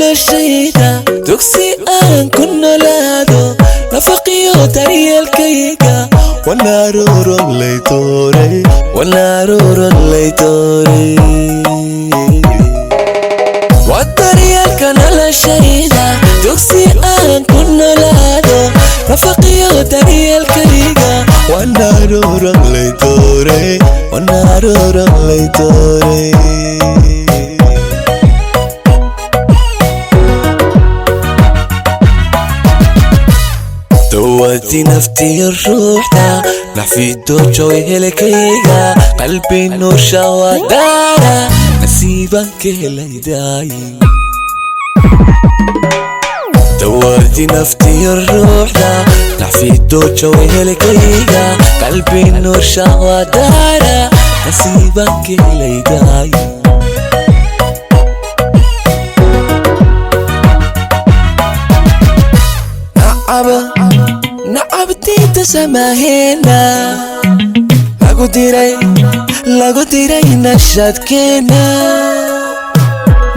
noloshayda dugsi aan ku noolaado nafaqyo daryeelkayga wanaaruuron laytooray waa daryeelka noloshayda dugsi aan ku noolaado nafaqyo daryeelkayga wanaaruuron laytooray دوتي نفتي الروحة نحفي الدوجة ويهلكيها قلبي نور شوادارة نسيبك ليداي دوتي نفتي الروحة نحفي الدوجة ويهلكيها قلبي نور شوادارة نسيبك ليداي نعبتي تسماهينا lagu diray nashadkeena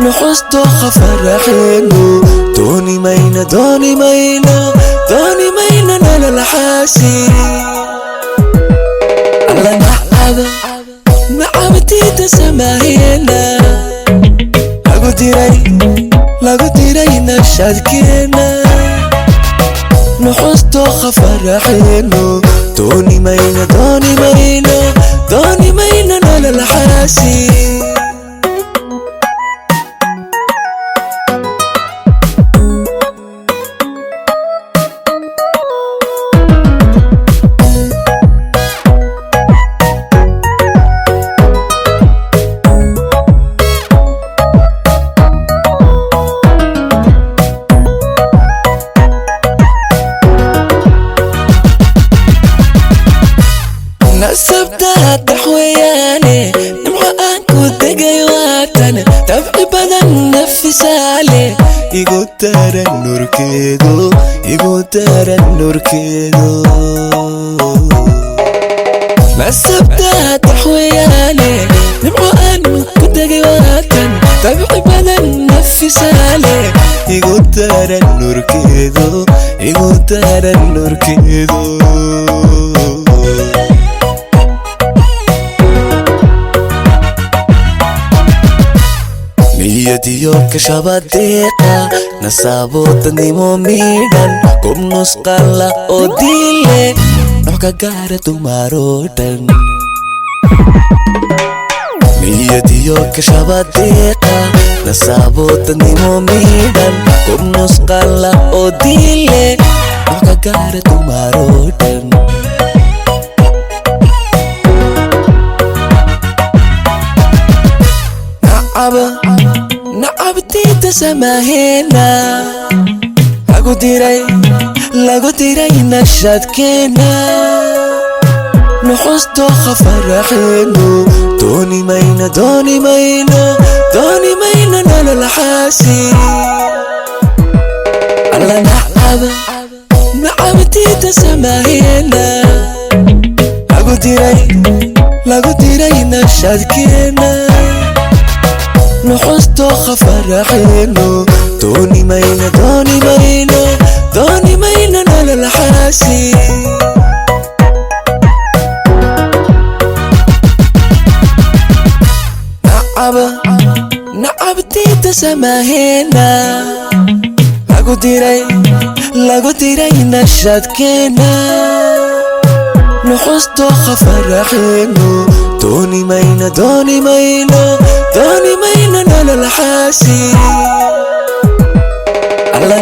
nuxusto khafaraxeenu dooni mayno nololxaasi alla nacabti tasamaheena lagu diray nashadkeena nuxusto khafaraxeenu dooni mayno nololxaasi نسبتها تحوياني نمحو أنكو دقيواتنا تبقي بدن نفسالي يقول ترى النور كيدو نسبتها تحوياني نمحو أنكو دقيواتنا تبقي بدن نفسالي يقول ترى النور كيدو نيتيو كشباديقة نصابوتني موميدان كم نسقالا أوديلي نوكا غارتو ماروتن نيتيو كشباديقة نصابوتني موميدان كم نسقالا أوديلي نوكا غارتو ماروتن نعبتي تسماهينا lagu diray nashadkeena nuxusto khafaraxeenu dooni mayno nololxaasi alla nacabti tasamaheena lagu diray nashadkeena nuxusto khafaraxeenu dooni mayno nololxaasi nacabti tasamaheena lagu diray nashadkeena nuxusto khafaraxeenu dooni mayno nololxaasi alla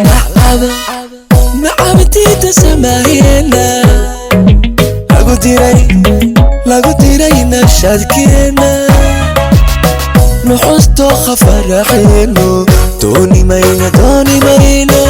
nacabti tasamaheena lagu lagu diray nashadkeena nuxusto khafaraxeeno dooni mayna